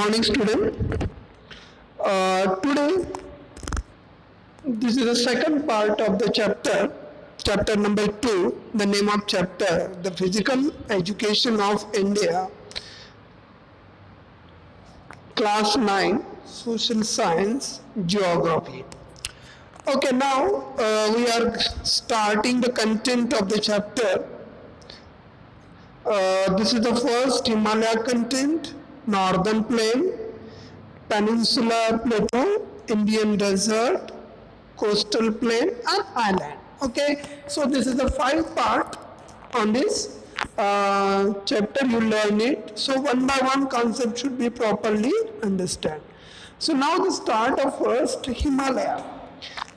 Morning, student. Today, this is the second part of the chapter number 2. The name of chapter, the Physical Education of India, Class 9, Social Science, Geography. Okay, now we are starting the content of the chapter. This is the first Himalaya content, Northern Plain, Peninsular Plateau, Indian Desert, Coastal Plain and Island. Okay, so this is the 5 part on this chapter. You learn it. So one by one concept should be properly understood. So now the start of first Himalaya.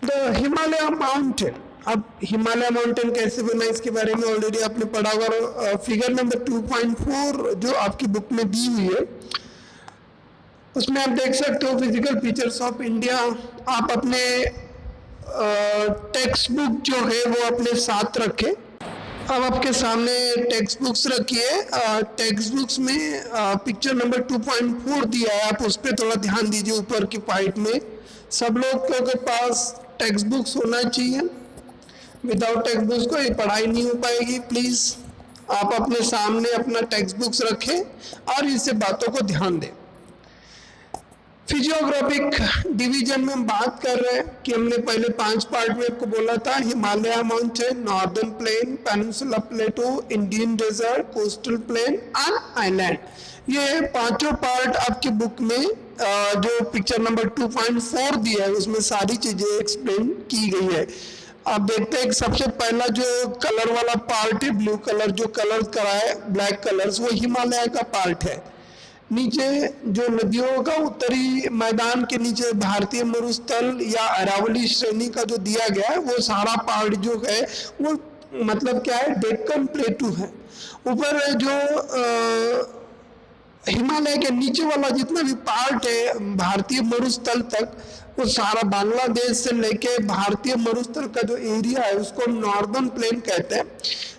The Himalaya mountain. अब Himalaya mountain कैसे बना इसके बारे में already आपने पढ़ा होगा. Figure number 2.4 जो आपकी बुक में दी हुई है उसमें आप देख सकते हो फिजिकल फीचर्स ऑफ इंडिया. आप अपने टेक्स्ट बुक जो है वो अपने साथ रखें. अब आपके सामने टेक्स्ट बुक्स रखिए. टेक्स्ट बुक्स में पिक्चर नंबर 2.4 दिया है. आप उस पर थोड़ा ध्यान दीजिए. ऊपर की पार्ट में सब लोग के पास टेक्स्ट बुक्स होना चाहिए. विदाउट टेक्स्ट बुक्स को ये पढ़ाई नहीं हो पाएगी. प्लीज आप अपने सामने अपना टेक्स्ट बुक्स रखें और इसे बातों को ध्यान दें. फिजियोग्राफिक डिवीजन में हम बात कर रहे हैं कि हमने पहले 5 पार्ट में आपको बोला था. Himalaya mountain, northern plain, peninsula plateau, Indian desert, coastal plain and island. ये पांचों पार्ट आपकी बुक में जो पिक्चर नंबर 2.4 दिया है उसमें सारी चीजें एक्सप्लेन की गई है. आप देखते हैं सबसे पहला जो कलर वाला पार्ट है, ब्लू कलर जो कलर करा है, ब्लैक कलर्स, वो हिमालय का पार्ट है. नीचे जो नदियों का उत्तरी मैदान के नीचे भारतीय मरुस्थल या अरावली श्रेणी का जो दिया गया है वो सारा पार्ट जो है वो मतलब क्या है, डेक्कन प्लेटू है. ऊपर जो हिमालय के नीचे वाला जितना भी पार्ट है भारतीय मरुस्थल तक वो सारा बांग्लादेश से लेके भारतीय मरुस्थल का जो एरिया है उसको हम नॉर्दर्न प्लेन कहते हैं.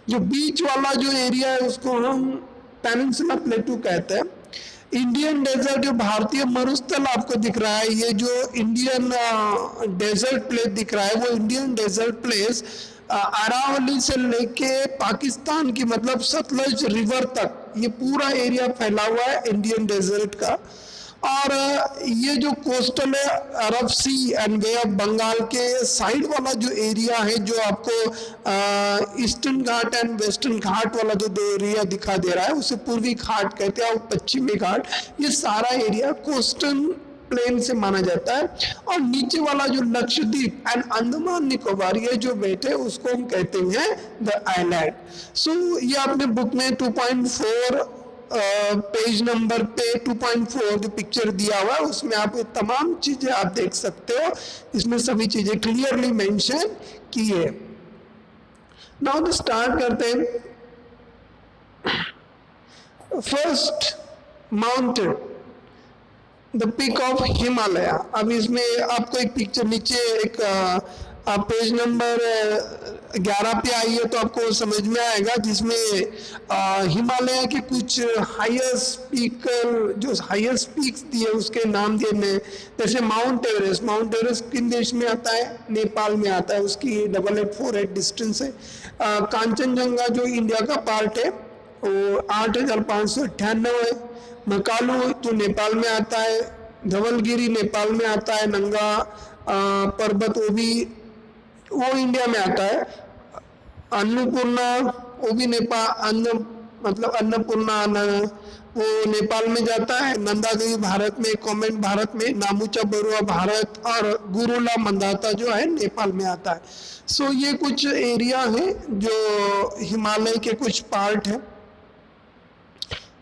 जो बीच वाला जो एरिया है उसको हम पेनिनसुला प्लेटू कहते हैं. इंडियन डेजर्ट जो भारतीय मरुस्थल आपको दिख रहा है, ये जो इंडियन डेजर्ट प्लेस दिख रहा है वो इंडियन डेजर्ट प्लेस अरावली से लेके पाकिस्तान की मतलब सतलज रिवर तक ये पूरा एरिया फैला हुआ है इंडियन डेजर्ट का. और ये जो कोस्टल है अरब सी एंड बे ऑफ बंगाल के साइड वाला जो एरिया है जो आपको ईस्टर्न घाट एंड वेस्टर्न घाट वाला जो दो एरिया दिखा दे रहा है उसे पूर्वी घाट कहते हैं और पश्चिमी घाट. ये सारा एरिया कोस्टल प्लेन से माना जाता है. और नीचे वाला जो लक्षद्वीप एंड अंडमान निकोबार ये जो बेटे उसको हम कहते हैं द आइलैंड. सो ये आपने बुक में 2.4 पेज नंबर पे 2.4 जो पिक्चर दिया हुआ है उसमें आप तमाम चीजें आप देख सकते हो. इसमें सभी चीजें क्लियरली मेंशन की है. नाउ स्टार्ट करते हैं. First mountain the peak of Himalaya. अब इसमें आपको एक पिक्चर नीचे एक पेज नंबर 11 पे आई है तो आपको समझ में आएगा जिसमें हिमालय के कुछ हाईएस्ट पीक जो हाईएस्ट पीक्स दिए उसके नाम दिए. जैसे माउंट एवरेस्ट. माउंट एवरेस्ट किन देश में आता है? नेपाल में आता है. उसकी 8848 डिस्टेंस है. कांचनजंगा जो इंडिया का पार्ट है वो 8598 है. मकालू जो नेपाल में आता है. धवलगिरी नेपाल में आता है. नंगा पर्वत वो इंडिया में आता है. अन्नपूर्णा वो भी नेपाल मतलब अन्नपूर्णा वो नेपाल में जाता है. नंदादेवी भारत में, कॉमेंट भारत में, नामुचा बरुआ भारत और गुरुला मंदाता जो है नेपाल में आता है. सो ये कुछ एरिया है जो हिमालय के कुछ पार्ट है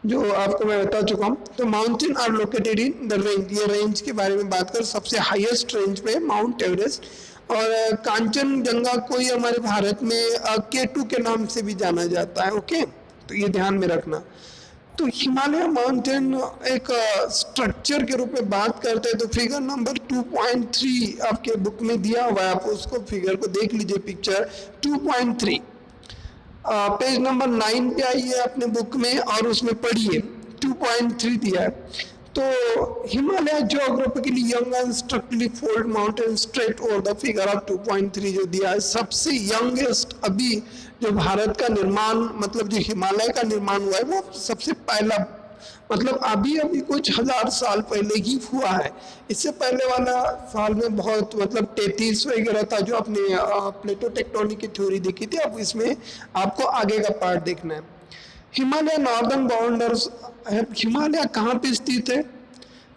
जो आपको मैं बता चुका हूँ. तो mountain are located in the range. ये रेंज के बारे में बात कर सबसे हाईएस्ट रेंज पे माउंट एवरेस्ट. और कांचनजंगा को ही हमारे भारत में K2 के नाम से भी जाना जाता है. ओके, तो ये ध्यान में रखना. तो हिमालय माउंटेन एक स्ट्रक्चर के रूप में बात करते हैं तो फिगर नंबर 2.3 आपके बुक में दिया हुआ है. आप उसको फिगर को देख लीजिए. पिक्चर 2.3 पेज नंबर 9 पे आई है अपने बुक में और उसमें पढ़िए 2.3 दिया है. तो Himalaya geographically young and structurally fold mountain straight over the figure of 2.3 जो दिया है, सबसे यंगेस्ट अभी जो भारत का निर्माण मतलब जो हिमालय का निर्माण हुआ है वो सबसे पहला मतलब अभी अभी कुछ 1000 साल पहले ही हुआ है। इससे पहले वाला साल में बहुत मतलब 33 वगैरह था जो अपने प्लेटो टेक्टोनिक की थ्योरी देखी थी। अब इसमें आपको आगे का पार्ट देखना है। हिमालय नॉर्दर्न बॉर्डर्स, हिमालय कहाँ पे स्थित है?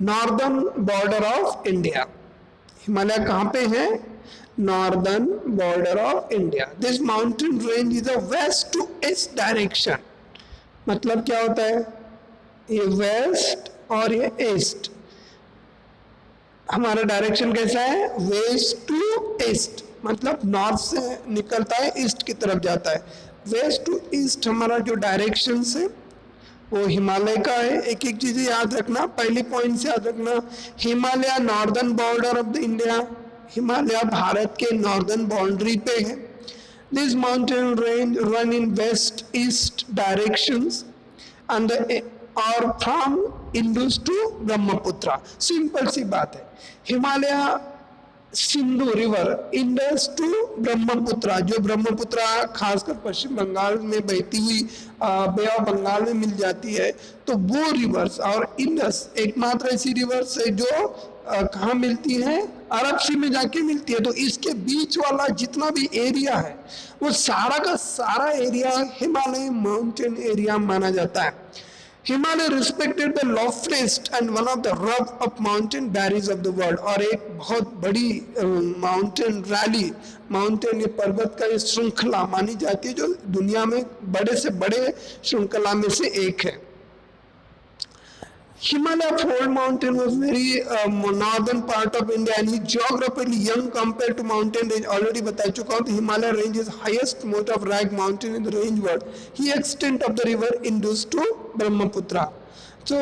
Northern border of India. Himalaya कहाँ पे है? Northern border of India. This mountain range is a west to east direction. मतलब क्या होता है? ये वेस्ट और ये ईस्ट, हमारा डायरेक्शन कैसा है? वेस्ट टू ईस्ट, मतलब नॉर्थ से निकलता है ईस्ट की तरफ जाता है। वेस्ट टू ईस्ट हमारा जो डायरेक्शन है वो हिमालय का है। एक एक चीजें याद रखना, पहली पॉइंट से याद रखना, Himalaya northern border of the India, Himalaya भारत के नॉर्दर्न बाउंड्री पे है। This mountain range run in west east directions and और from Indus to Brahmaputra. Simple सी बात है, Himalaya Sindhu river Indus to Brahmaputra, जो ब्रह्मपुत्र खासकर पश्चिम बंगाल में बहती हुई बे ऑफ बंगाल में मिल जाती है, तो वो रिवर्स और इंडस एकमात्र ऐसी रिवर्स है जो कहाँ मिलती है? अरब सी में जाके मिलती है। तो इसके बीच वाला जितना भी एरिया है वो सारा का सारा एरिया हिमालय माउंटेन एरिया माना जाता है। Himalaya respected the loftiest and one of the rough up mountain barriers of the world, और एक बहुत बड़ी माउंटेन रैली, माउंटेन ये पर्वत का ये श्रृंखला मानी जाती है जो दुनिया में बड़े से बड़े श्रृंखला में से एक है। Himalaya fold mountain was very northern part of India and is geographically young compared to mountain range. Already बता चुका हूँ, Himalaya range is highest most of rank mountain in the range world. He extent of the river Indus to Brahmaputra. So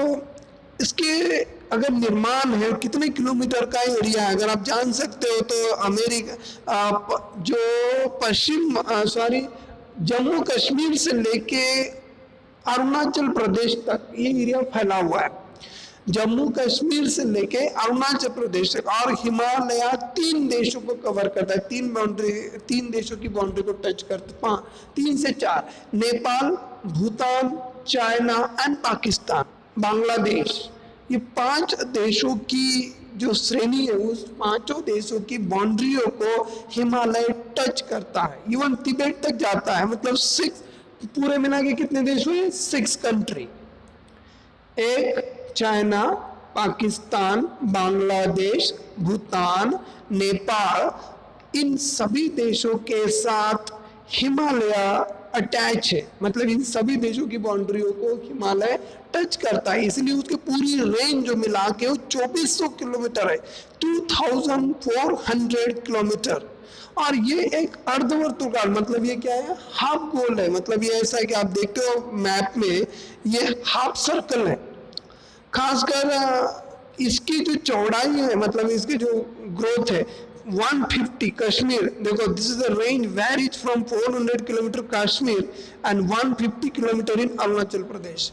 इसके अगर निर्माण है कितने kilometre का area है अगर आप जान सकते हो तो अमेरिका जो पश्चिम जम्मू कश्मीर से लेके अरुणाचल प्रदेश तक ये एरिया फैला हुआ है। जम्मू कश्मीर से लेके अरुणाचल प्रदेश तक, और हिमालय 3 देशों को कवर करता है, 3 देशों की बाउंड्री को टच करता है, 3 से 4, नेपाल, भूटान, चाइना एंड पाकिस्तान, बांग्लादेश, ये 5 देशों की जो श्रेणी है उस 5 देशों की बाउंड्रियों को हिमालय टच करता है। इवन तिब्बत तक जाता है, मतलब 6 पूरे मिला के कितने देश हुए? 6 कंट्री, एक चाइना, पाकिस्तान, बांग्लादेश, भूटान, नेपाल, इन सभी देशों के साथ हिमालय अटैच है, मतलब इन सभी देशों की बाउंड्रियों को हिमालय टच करता है। इसलिए उसकी पूरी रेंज जो मिला के वो 2400 किलोमीटर है, 2400 किलोमीटर। और ये एक अर्धवर्तुकार, मतलब ये क्या है? हाफ गोल है। मतलब ये ऐसा है कि आप देखते हो मैप में ये हाफ सर्कल है। खासकर इसकी जो चौड़ाई है, मतलब इसकी जो ग्रोथ है 150, कश्मीर देखो, this is the range varies from 400 kilometre Kashmir and 150 kilometre in Arunachal Pradesh.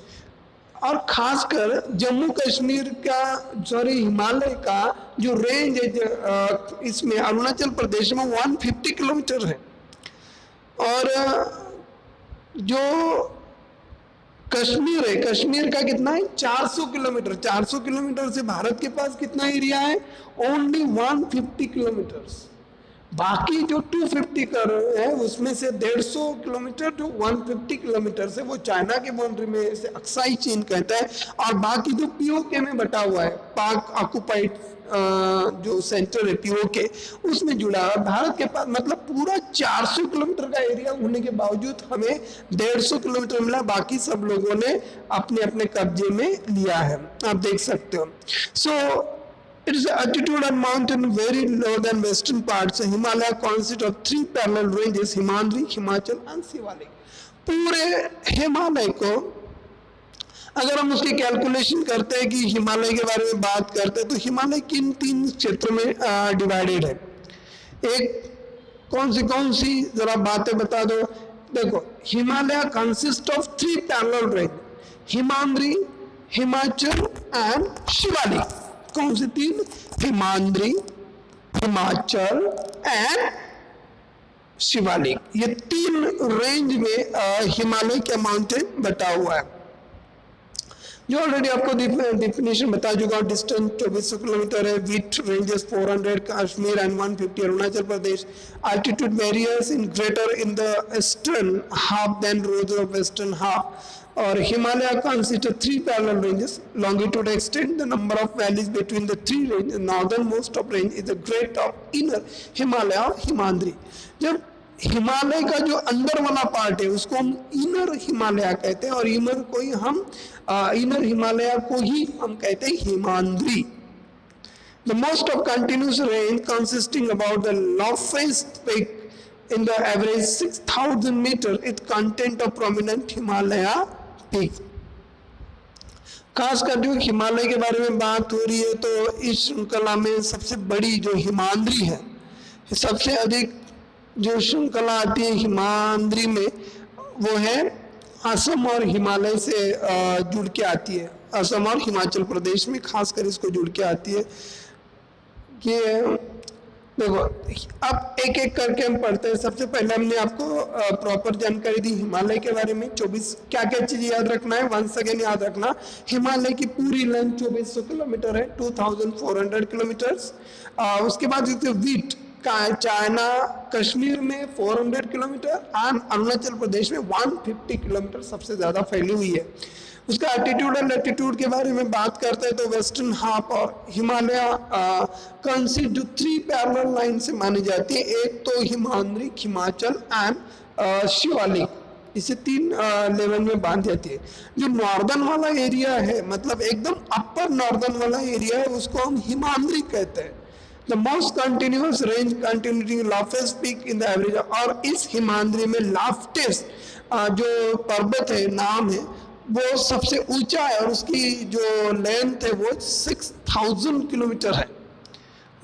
और खासकर जम्मू कश्मीर का हिमालय का जो रेंज है इसमें अरुणाचल प्रदेश में 150 किलोमीटर है। और जो कश्मीर है, कश्मीर का कितना है? 400 किलोमीटर। 400 किलोमीटर से भारत के पास कितना एरिया है? Only 150 kilometre. बाकी जो 250 कर है उसमें से 150 किलोमीटर जो 150 किलोमीटर से वो चाइना के बाउंड्री में से अक्साई चीन कहता है, और बाकी जो पीओके में बटा हुआ है, पाक ऑक्युपाइड जो सेंटर है पीओके, उसमें जुड़ा है। भारत के पास मतलब पूरा 400 किलोमीटर का एरिया होने के बावजूद हमें 150 किलोमीटर मिला, बाकी सब लोगों ने अपने अपने कब्जे में लिया है, आप देख सकते हो। सो it is altitude and mountain very low than western parts. So Himalaya consists of 3 parallel ranges, Himadri, Himachal and Shivalik. पूरे हिमालय को अगर हम उसकी कैलकुलेशन करते हैं कि हिमालय के बारे में बात करते हैं तो हिमालय किन 3 क्षेत्रों में डिवाइडेड है। एक कौन सी जरा बातें बता दो। देखो, Himalaya consist of 3 parallel range, Himadri, Himachal and Shivalik. कौन से तीन? हिमाद्री, हिमाचल एंड शिवालिक। ये तीन रेंज में हिमालय का माउंटेन बटा हुआ है। जो ऑलरेडी आपको डिफिनेशन बता चुका हूँ। डिस्टेंस 2400 किलोमीटर है। Width ranges 400 Kashmir and 150 Arunachal Pradesh. Altitude varies in greater in the eastern half than rose of western half. और Himalaya consists 3 parallel ranges. Longitude extend the number of valleys between the 3 range. Northern most of range is the great of inner Himalaya और हिमाद्री। जब हिमालय का जो अंदर वाला part है उसको हम इनर हिमालय कहते हैं, और इनर हिमालय को ही हम कहते हैं Himadri. The most of continuous range consisting about the loftiest peak in the average 6,000 meter, it content of prominent Himalaya peak. खासकर जो हिमालय के बारे में बात हो रही है तो इस श्रृंखला में सबसे बड़ी जो हिमाद्री है, सबसे अधिक जो श्रृंखला आती है हिमाद्री में वो है असम और हिमालय से जुड़ के आती है। असम और हिमाचल प्रदेश में खासकर इसको जुड़ के आती है। कि देखो अब एक एक करके हम पढ़ते हैं। सबसे पहले हमने आपको प्रॉपर जानकारी दी हिमालय के बारे में। 24 क्या क्या चीज याद रखना है, वंस अगेन याद रखना। हिमालय की पूरी लेंथ 2400 किलोमीटर है, 2400 किलोमीटर्स। उसके बाद विड्थ चाइना कश्मीर में 400 किलोमीटर और अरुणाचल प्रदेश में 150 किलोमीटर सबसे ज्यादा फैली हुई है। उसका एल्टीट्यूड और लैटिट्यूड के बारे में बात करते हैं तो वेस्टर्न हाफ और हिमालय कंसिस्ट जो 3 पैरेलल लाइन से मानी जाती है। एक तो हिमाद्री, हिमाचल एंड शिवालिक, इसे 3 लेवल में बांध जाती है। जो नॉर्दर्न वाला एरिया है, मतलब एकदम अपर नॉर्दर्न वाला एरिया है, उसको हम हिमाद्री कहते हैं। The most continuous range continuing loftiest peak in the average, और इस हिमाद्री में लाफ्टेस्ट जो पर्वत है, नाम है, वो सबसे ऊंचा है और उसकी जो लेंथ है वो 6000 किलोमीटर है।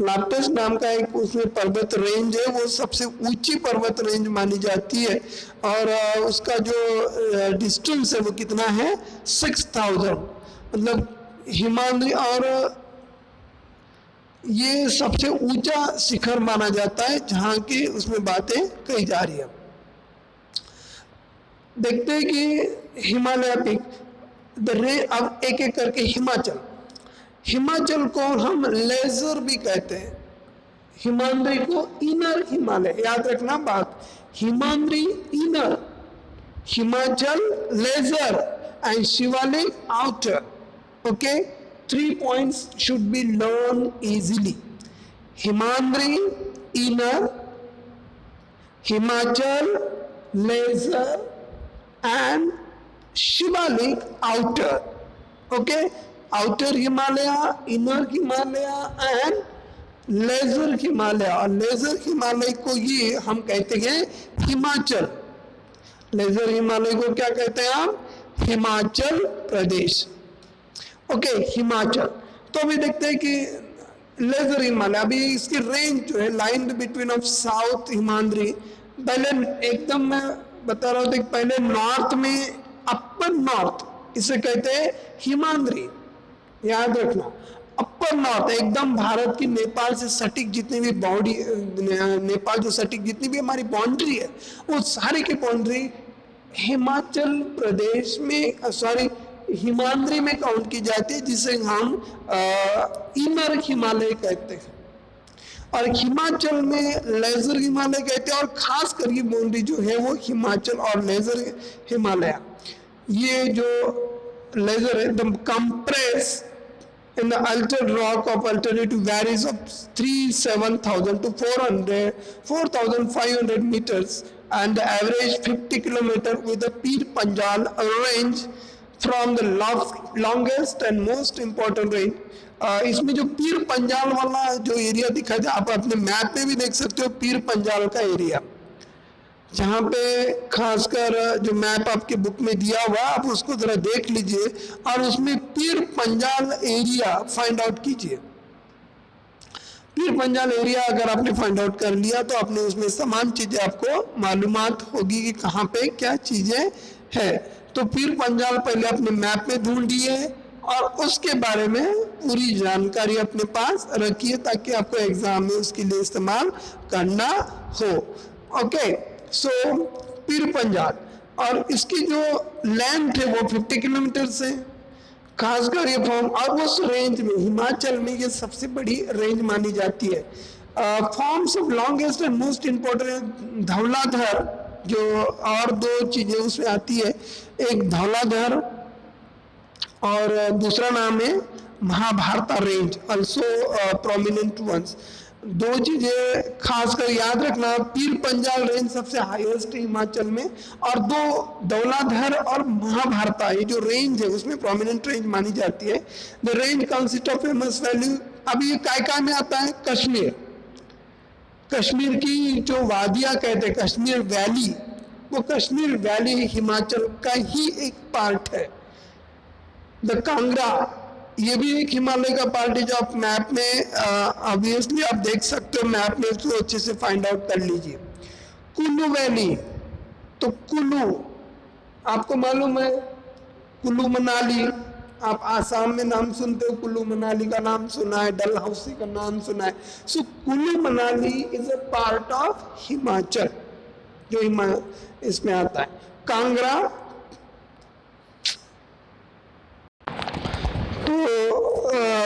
लाफ्टेस्ट नाम का एक उसमें पर्वत रेंज है, वो सबसे ऊंची पर्वत रेंज मानी जाती है। और उसका जो डिस्टेंस है वो कितना है 6000, मतलब हिमाद्री। और ये सबसे ऊंचा शिखर माना जाता है जहां की उसमें बातें कही जा रही है। देखते हैं कि हिमालय पिक अब एक एक करके हिमाचल को हम लेजर भी कहते हैं। हिमाद्री को इनर हिमालय, याद रखना बात। Himadri inner, Himachal lesser and Shivalik outer. Okay, 3 points should be learned easily. Himadri inner, Himachal lesser and Shivalik outer. Okay, outer Himalaya, inner Himalaya and lesser Himalaya। और लेजर हिमालय को ये हम कहते हैं हिमाचल। लेजर हिमालय को क्या कहते हैं हम? हिमाचल प्रदेश। ओके, हिमाचल। तो अभी देखते हैं कि लेजर हिमालय, अभी इसकी रेंज जो है line between of south Himadri. पहले एकदम मैं बता रहा हूँ, पहले नॉर्थ में अपर नॉर्थ इसे कहते हैं हिमाद्री, याद रखना। अपर नॉर्थ एकदम भारत की नेपाल से सटीक जितनी भी नेपाल जो सटीक जितनी भी हमारी बाउंड्री है वो सारी की बाउंड्री हिमाचल प्रदेश में हिमाद्री में काउंट की जाती है, जिसे हम इनर हिमालय कहते हैं। और हिमाचल में लेजर हिमालय कहते हैं। और खास कर ये बाउंड्री जो है वो हिमाचल और लेजर हिमालय, ये जो लेजर है the compress in the altered rock of alternative varies of 37,000 to 4,500 meters and the average 50 kilometer with the Pir Panjal range from the longest and most important range। इसमें जो पीर पंजाल वाला जो एरिया दिखा जाए, आप अपने मैप में भी देख सकते हो पीर पंजाल का एरिया, जहाँ पे खासकर जो मैप आपके बुक में दिया हुआ आप उसको जरा देख लीजिए और उसमें Pir Panjal area find out कीजिए। पीर पंजाल एरिया अगर आपने फाइंड आउट कर लिया तो आपने उसमें समान चीजें आपको मालूमात होगी कि कहाँ पे क्या चीजें हैं। तो पीर पंजाल पहले अपने मैप में ढूंढिए और उसके बारे में पूरी जानकारी अपने पास रखिए ताकि आपको एग्जाम में उसके लिए इस्तेमाल करना हो। ओके, सो पीर पंजाल, और इसकी जो लेंथ है वो 50 किलोमीटर से, खासकर ये फॉर्म, और उस रेंज में हिमाचल में ये सबसे बड़ी रेंज मानी जाती है। Forms of longest and most important Dhauladhar, जो और दो चीजें उसमें आती है, एक धौलाधर और दूसरा नाम है महाभारता रेंज, ऑल्सो प्रोमिनेंट वंस। दो चीजें खासकर याद रखना, पीर पंजाल रेंज सबसे हाईएस्ट है हिमाचल में, और दो धौलाधर और महाभारता, ये जो रेंज है उसमें प्रोमिनेंट रेंज मानी जाती है। The range consist of famous value, अब ये काय में आता है, कश्मीर, कश्मीर की जो वादियां कहते हैं कश्मीर वैली, वो कश्मीर वैली हिमाचल का ही एक पार्ट है। द कांगड़ा, ये भी एक हिमालय का पार्ट है, जो आप मैप में ऑब्वियसली आप देख सकते हो, मैप में इसको अच्छे से फाइंड आउट कर लीजिए। कुल्लू वैली, तो कुल्लू आपको मालूम है, कुल्लू मनाली, आप आसाम में नाम सुनते हो, कुल्लू मनाली का नाम सुना है, डलहौसी का नाम सुना है। So Kullu Manali is a part of Himachal, जो इसमें आता है। कांगड़ा, तो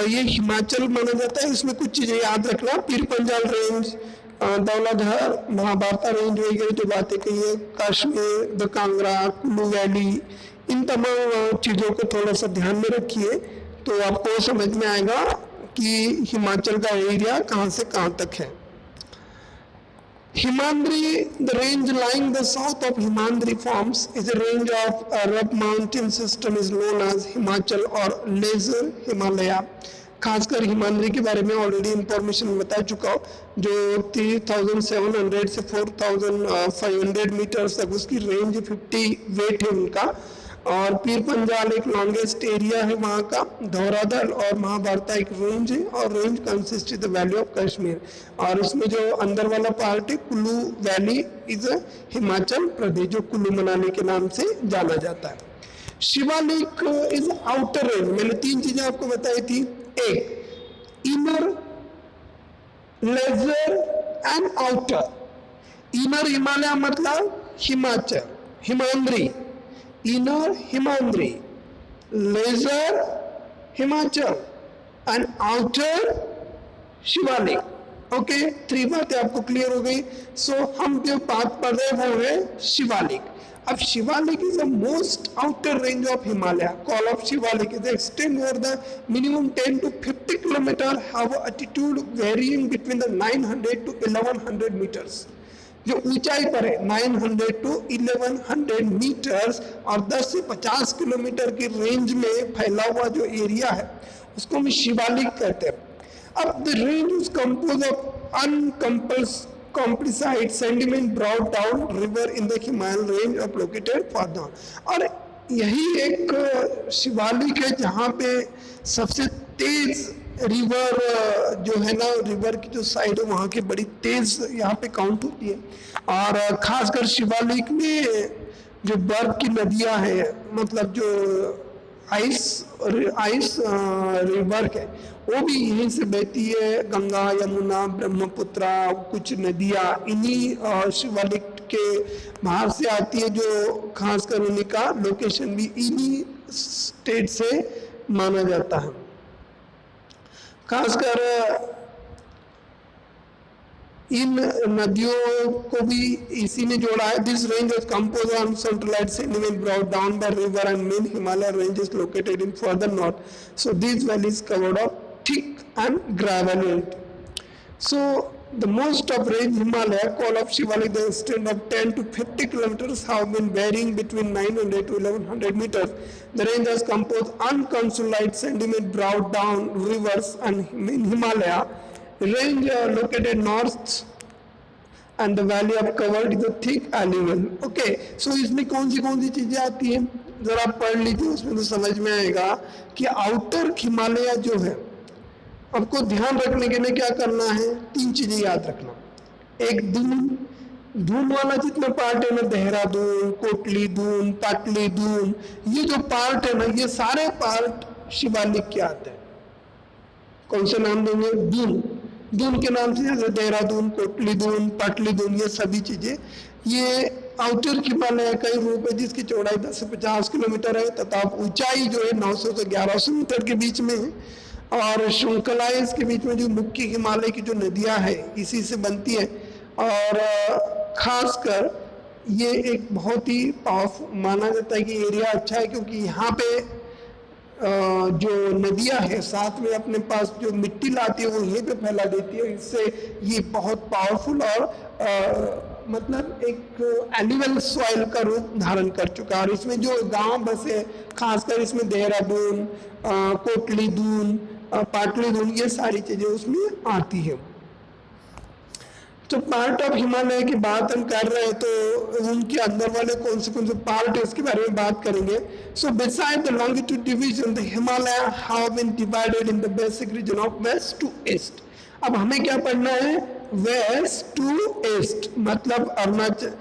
ये हिमाचल माना जाता है। इसमें कुछ चीजें याद रखना, पीर पंजाल रेंज, धौलाधर, महाभारता रेंज वगैरह जो बातें कही है, कश्मीर, द कांगड़ा, कुल्लू वैली, इन तमाम चीज़ों को थोड़ा सा ध्यान में रखिए तो आपको समझ में आएगा कि हिमाचल का एरिया कहाँ से कहाँ तक है। Himandri, the range lying the south of Himandri forms is a range of a rough mountain system is known as Himachal or Lesser Himalaya. खासकर हिमाद्री के बारे में ऑलरेडी इंफॉर्मेशन बता चुका हूँ, जो 3700 से 4500 मीटर्स तक उसकी रेंज 50 वेट है उनका। और पीर पंजाल एक लॉन्गेस्ट एरिया है वहाँ का, धौराधल और महाभारता एक रेंज है, और range consist the valley of Kashmir. और उसमें जो अंदर वाला पार्ट है कुल्लू वैली इज हिमाचल प्रदेश, जो कुल्लू मनाली के नाम से जाना जाता है। शिवालिक इज आउटर रेंज, मैंने 3 चीजें आपको बताई थी, एक inner, lesser and outer. Inner Himalaya मतलब Himachal, Himadri, inner Himadri, lesser Himachal and outer Shivalik. Okay, 3 बातें आपको क्लियर हो गई। सो हम जो बात पढ़ रहे वो है शिवालिक। अब Shivalik is the most outer range of Himalaya. Call of Shivalik is extend over the minimum 10 to 50 kilometer, have altitude varying between the 900 to 1100 meters. जो ऊंचाई पर है 900 to 1100 मीटर्स और 10 से 50 किलोमीटर की रेंज में फैला हुआ जो एरिया है उसको हम शिवालिक कहते हैं। अब the range is compose of compressed sediment brought down river in the Himalayan range of located far down। और यही एक शिवालिक है जहाँ पे सबसे तेज रिवर जो है ना, रिवर की जो साइड है वहाँ की बड़ी तेज यहाँ पे काउंट होती है। और खासकर शिवालिक में जो बर्फ की नदियाँ हैं, मतलब जो आइस रिवर है वो भी यहीं से बहती है, गंगा, यमुना, ब्रह्मपुत्रा, कुछ नदियाँ इन्हीं शिवालिक के बाहर से आती है, जो खासकर उन्हीं का लोकेशन भी इन्हीं स्टेट से माना जाता है। खासकर इन नदियों को भी इसी ने जोड़ा है। This range is compose on centralite sediment brought down by river and main Himalaya range is located in further north, so this valley is covered of thick and gravelly. So the most of range Himalaya, call of Shivalik, the extent of 10 to 50 kilometers have been varying between 900 to 1100 meters. The range is composed unconsolidate sediment brought down rivers and in Himalaya. Range located north and the valley of covered is a thick alluvial. Okay, so इसमें कौन सी चीजें आती हैं जरा पढ़ लीजिए, उसमें तो समझ में आएगा कि आउटर हिमालय जो है, आपको ध्यान रखने के लिए क्या करना है, 3 चीजें याद रखना। एक दून वाला जितना पार्ट है ना, देहरादून, कोटली दून, पाटली दून, ये जो पार्ट है ना, ये सारे पार्ट शिवालिक क्या आते हैं? कौन से नाम देंगे? दून। दून के नाम से जैसे देहरादून, कोटली दून, पाटली दून, ये सभी चीजें, ये आउटर हिमालय का ही रूप है जिसकी चौड़ाई 10 से 50 किलोमीटर है तथा ऊंचाई जो है 900 से 1100 मीटर के बीच में है। और श्रृंखलाएं इसके बीच में जो मुख्य हिमालय की जो नदियां हैं इसी से बनती है। और खासकर ये एक बहुत ही पावरफुल माना जाता है कि एरिया अच्छा है, क्योंकि यहाँ पे जो नदियां है साथ में अपने पास जो मिट्टी लाती है वो यहीं पे फैला देती है। इससे ये बहुत पावरफुल और मतलब एक एनिमल सॉइल का रूप धारण कर चुका है। और इसमें जो गांव बसे, खासकर इसमें देहरादून, कोटली दून, पाटली दून, ये सारी चीजें उसमें आती है। तो पार्ट ऑफ हिमालय की बात हम कर रहे हैं तो उनके अंदर वाले कौन से पार्ट है उसके बारे में बात करेंगे। So beside the longitude division the Himalaya have been divided in the basic region of west to east. अब हमें क्या पढ़ना है? वेस्ट टू ईस्ट, मतलब अरुणाचल,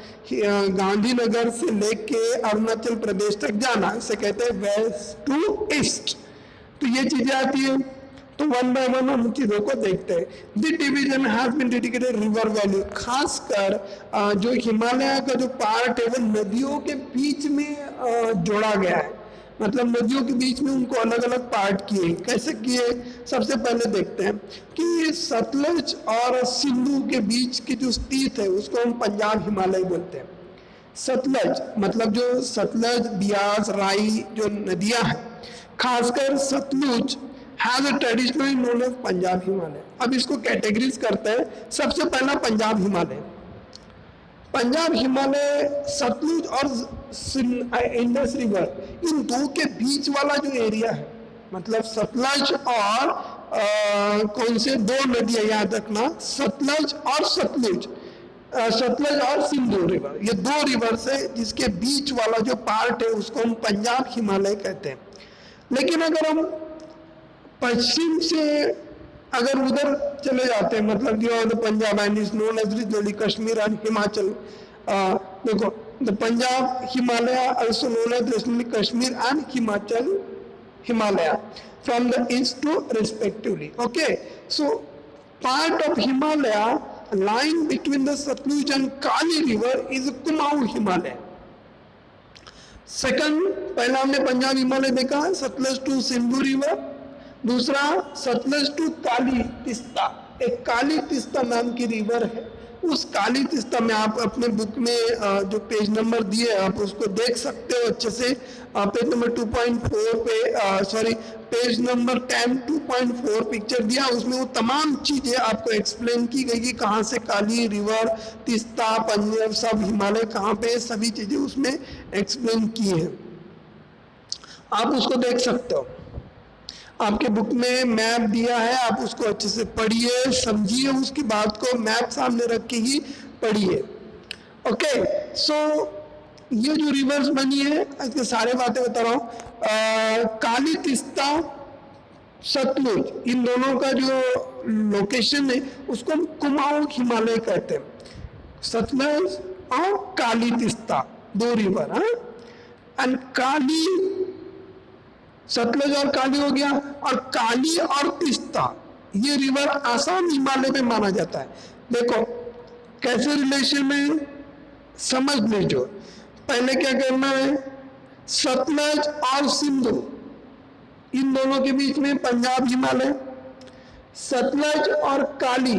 गांधीनगर से लेके अरुणाचल प्रदेश तक जाना, इसे कहते हैं वेस्ट टू ईस्ट। तो ये चीजें आती है। तो वन बाय वन हम चीजों को देखते हैं। This division has been dedicated river valley. खासकर जो हिमालय का जो पार्ट है वो नदियों के बीच में जोड़ा गया है, मतलब नदियों के बीच में उनको अलग अलग पार्ट किए। कैसे किए? सबसे पहले देखते हैं कि सतलज और सिंधु के बीच की जो स्थित है उसको हम पंजाब हिमालय बोलते हैं। सतलज मतलब जो सतलज, बियास, राई जो नदियां हैं, खासकर Satluj has a traditionally known as Punjab Himalaya. अब इसको कैटेगरीज करते हैं। सबसे पहला पंजाब हिमालय। पंजाब हिमालय सतलुज और इंडस रिवर, इन दो के बीच वाला जो एरिया है, मतलब सतलज और कौन से दो नदियां याद रखना, सतलज और सतलुज, सतलज और सिंधु रिवर, ये दो रिवर से जिसके बीच वाला जो पार्ट है उसको हम पंजाब हिमालय कहते हैं। लेकिन अगर हम पश्चिम से अगर उधर चले जाते हैं, मतलब जो Punjab and is known as regionally Kashmir and Himachal, देखो the Punjab Himalaya also known as regionally Kashmir and Himachal Himalaya from the east to respectively. Okay, so part of Himalaya lying between the Satluj and Kali river is Kumaon Himalaya. Second, पहला हमने पंजाब हिमालय देखा, Sutlej to Sindhu river. दूसरा Sutlej to काली तिस्ता, एक काली तिस्ता नाम की river है। उस काली तिस्ता में आप अपने बुक में जो पेज नंबर दिए आप उसको देख सकते हो अच्छे से। पेज नंबर 2.4 पे सॉरी पेज नंबर 10 2.4 पिक्चर दिया, उसमें वो तमाम चीजें आपको एक्सप्लेन की गई कि कहाँ से काली रिवर, तिस्ता, पंजाब, सब हिमालय कहाँ पे, सभी चीजें उसमें एक्सप्लेन की है। आप उसको देख सकते हो। आपके बुक में मैप दिया है, आप उसको अच्छे से पढ़िए, समझिए, उसकी बात को मैप सामने रख के ही पढ़िए। ओके, सो ये जो रिवर्स बनी है इसके सारे बातें बता रहा हूँ। काली तिस्ता, सतलुज, इन दोनों का जो लोकेशन है उसको हम कुमाऊं हिमालय कहते हैं। सतलज और काली तिस्ता दो रिवर, एंड काली, सतलज और काली हो गया, और काली और तिस्ता ये रिवर आसाम हिमालय में माना जाता है। देखो कैसे रिलेशन में समझ लीजिए। पहले क्या करना है, सतलज और सिंधु इन दोनों के बीच में पंजाब हिमालय, सतलज और काली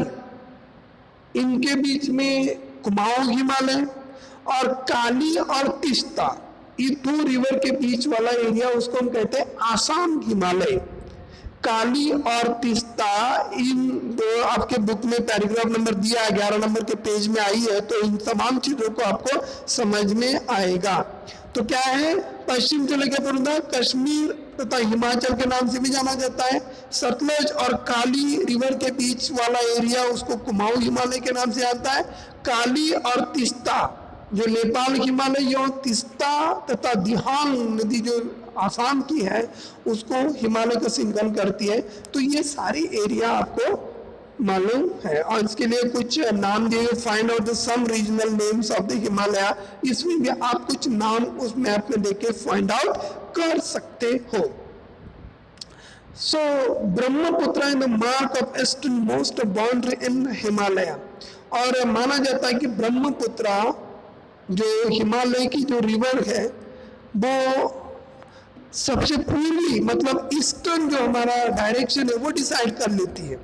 इनके बीच में कुमाऊं हिमालय, और काली और तिस्ता ये दो रिवर के बीच वाला एरिया उसको हम कहते हैं आसाम हिमालय। काली और तिस्ता इन दो आपके बुक में पैराग्राफ नंबर दिया है, 11 नंबर के पेज में आई है, तो इन तमाम चीजों को आपको समझ में आएगा। तो क्या है, पश्चिम से लेकर पूर्व तक कश्मीर तथा हिमाचल के नाम से भी जाना जाता है। सतलज और काली रिवर के बीच वाला एरिया उसको कुमाऊं हिमालय के नाम से आता है। काली और तिस्ता जो नेपाल हिमालय और तिस्ता तथा दिहांग नदी जो आसाम की है उसको हिमालय का सिंगल करती है। तो ये सारी एरिया आपको मालूम है, और इसके लिए कुछ नाम दिए, find out the some regional names of the Himalaya, इसमें भी आप कुछ नाम उस मैप में देख के फाइंड आउट कर सकते हो। So Brahmaputra is the mark of easternmost boundary in Himalaya, और माना जाता है कि ब्रह्मपुत्र जो हिमालय की जो रिवर है वो सबसे पूर्वी मतलब ईस्टर्न जो हमारा डायरेक्शन है वो डिसाइड कर लेती है।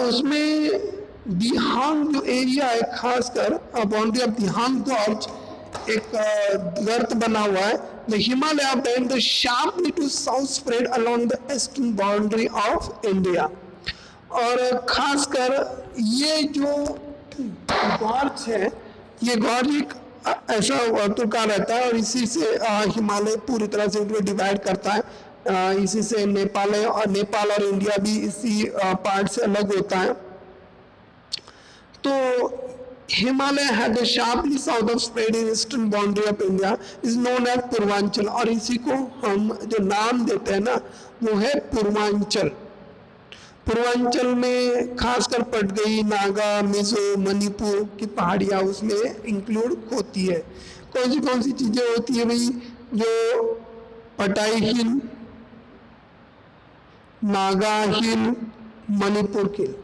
उसमें दिहांग जो एरिया है, खासकर बाउंड्री ऑफ दिहांग गॉर्ज एक गर्त बना हुआ है। The Himalaya of the sharply to south spread along the eastern boundary of India, और खासकर ये जो गॉर्ज है, ये गॉर्ज एक ऐसा वर्तुकार रहता है और इसी से हिमालय पूरी तरह से डिवाइड करता है। इसी से नेपाल है, और नेपाल और इंडिया भी इसी पार्ट से अलग होता है। तो Himalaya had the sharply south of spread in eastern boundary of India is known as Purvanchal, और इसी को हम जो नाम देते हैं ना वो है पूर्वांचल। पूर्वांचल में खासकर पटगई, नागा, मिजो, मणिपुर की पहाड़ियाँ उसमें इंक्लूड होती है। कौन सी चीजें होती है भाई? जो पटाई हिल, नागा हिल, मणिपुर हिल,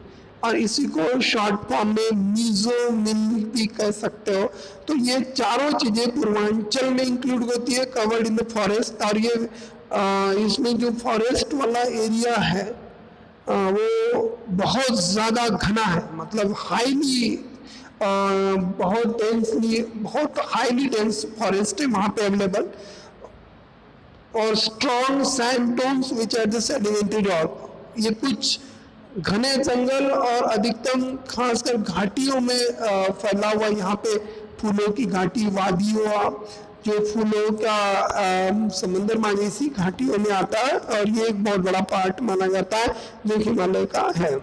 और इसी को शॉर्ट फॉर्म में मिजो मिल भी कह सकते हो। तो ये चारों चीजें पूर्वांचल में इंक्लूड होती है, कवर्ड इन द फॉरेस्ट। और ये इसमें जो फॉरेस्ट वाला एरिया है वो बहुत ज़्यादा घना है, मतलब हाईली बहुत हाईली डेंस फॉरेस्ट है वहाँ पे अवेलेबल, और strong sandstones which are the sedimented rock. ये कुछ घने जंगल और अधिकतम खासकर घाटियों में फैला हुआ, यहाँ पे फूलों की घाटी, वादियों जो फूलों का समंदर माने इसी घाटियों में आता है, और ये एक बहुत बड़ा पार्ट माना जाता है जो हिमालय का है।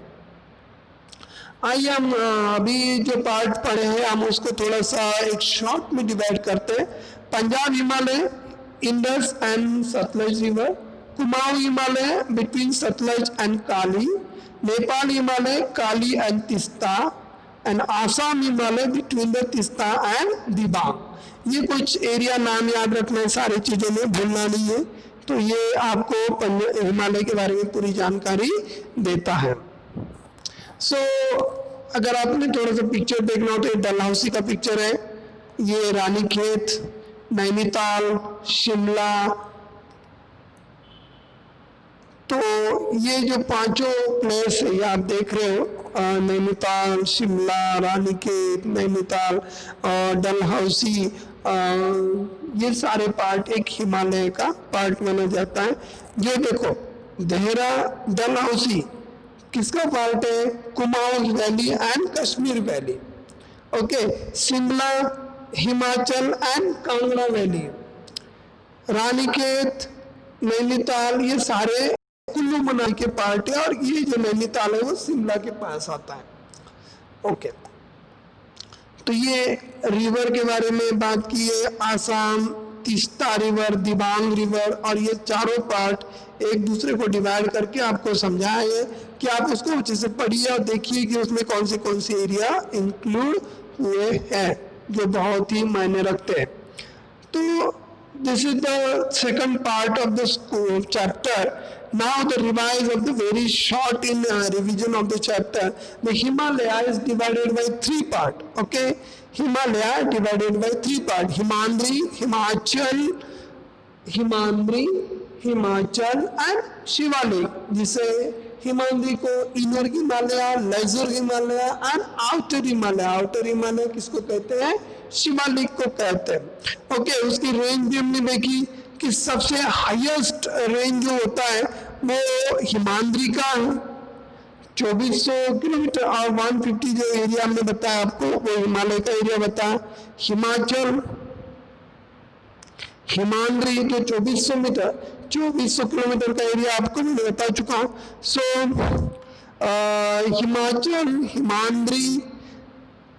आइए हम अभी जो पार्ट पढ़े हैं हम उसको थोड़ा सा एक शॉर्ट में डिवाइड करते हैं। Punjab Himalaya, Indus and Sutlej river. Kumaon Himalaya between Sutlej and Kali. Nepal Himalaya, Kali and Teesta. And Assam Himalaya between the Teesta and Dibang. ये कुछ एरिया नाम याद रखना है, सारी चीजों में भूलना नहीं है। तो ये आपको हिमालय के बारे में पूरी जानकारी देता है। सो अगर आपने थोड़ा सा पिक्चर देखना हो तो ये डलहौसी का पिक्चर है, ये रानीखेत, नैनीताल, शिमला। तो ये जो पांचों प्लेस है ये आप देख रहे हो, नैनीताल, शिमला, रानीखेत, नैनीताल और डलहौसी, ये सारे पार्ट एक हिमालय का पार्ट माना जाता है। ये देखो देहरा, डलहौसी किसका पार्ट है? Kumaon valley and Kashmir valley. Okay, Shimla, Himachal and Kangra valley. Ranikhet, Nainital, ये सारे कुल्लू मनाली के पार्ट है, और ये जो नैनीताल है वो शिमला के पास आता है। ओके, तो ये रिवर के बारे में बात की है, आसाम, तीस्ता रिवर, दिबांग रिवर, और ये चारों पार्ट एक दूसरे को डिवाइड करके आपको समझाया है कि आप उसको अच्छे से पढ़िए और देखिए कि उसमें कौन से एरिया इंक्लूड हुए हैं जो बहुत ही मायने रखते हैं। तो this is the second part of the school chapter. Now the revise of the very short in revision of the chapter. The Himalaya is divided by three part. Okay, Himalaya divided by three part. Himandri, Himachal and Shivalik. जिसे हिमालय को inner Himalaya, lesser Himalaya and outer Himalaya. Outer Himalaya किसको कहते हैं? शिवालिक को कहते हैं। Okay, उसकी range भी हमने देखी कि सबसे हाईएस्ट रेंज जो होता है वो हिमाद्री का है, 2400 किलोमीटर, और 150 जो एरिया हमने बताया आपको वो हिमालय का एरिया बताया। हिमाचल, हिमाद्री जो 2400 किलोमीटर का एरिया आपको मैंने बता चुका हूँ। सो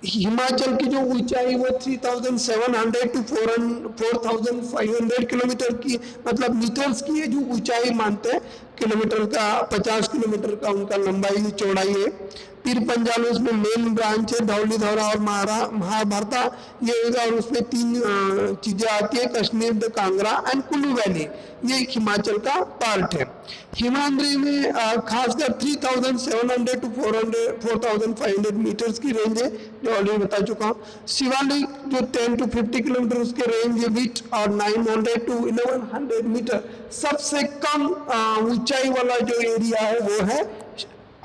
हिमाचल की जो ऊंचाई वो 3700 टू 4500 किलोमीटर की, मतलब मीटर्स की है जो ऊंचाई मानते हैं। किलोमीटर का 50 किलोमीटर का उनका लंबाई चौड़ाई है। पीर पंजाल उसमें मेन ब्रांच है, धौली धौरा और महाभारता ये होगा, और उसमें 3 चीजें आती है, Kashmir, the Kangra and Kullu valley, ये हिमाचल का पार्ट है। हिमाद्री में खासकर 3700 टू 4500 मीटर्स की रेंज है, जो ऑलरेडी बता चुका हूँ। शिवालिक जो 10 टू 50 किलोमीटर उसके रेंज है विथ, और 900 टू 1100 मीटर। सबसे कम ऊंचाई वाला जो एरिया है वो है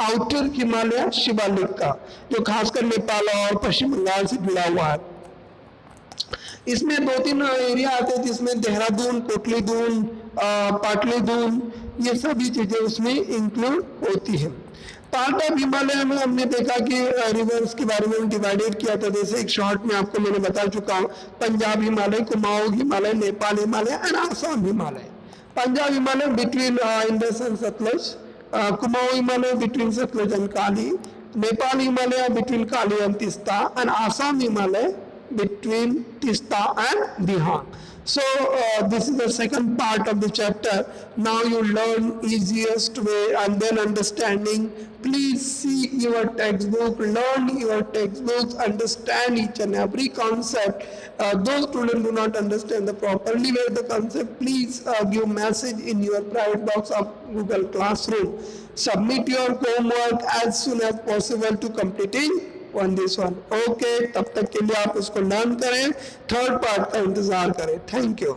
आउटर हिमालय शिवालिक का, जो खासकर नेपाल और पश्चिम बंगाल से जुड़ा हुआ है। इसमें 2-3 एरिया आते हैं जिसमें देहरादून, कोटली दून, पाटली दून, ये सभी चीजें उसमें इंक्लूड होती है। पार्ट ऑफ हिमालय में हमने देखा कि रिवर्स के बारे में डिवाइडेड किया था, जैसे एक शॉर्ट में आपको मैंने बता चुका हूँ, Punjab Himalaya, Kumaon Himalaya, Nepal Himalaya and Assam Himalaya. Punjab Himalaya between Indus and Sutlej, Kumaon Himalaya between Sutlej and Kali, Nepal Himalaya between Kali and Teesta, and Assam Himalaya between Tista and Dihang. So this is the second part of the chapter. Now you learn easiest way and then understanding. Please see your textbook, learn your textbooks, understand each and every concept. Those students do not understand the properly where the concept, please give message in your private box of Google Classroom. Submit your homework as soon as possible to completing on this one. Okay, तब तक के लिए आप उसको learn करें, third part का इंतजार करें। Thank you.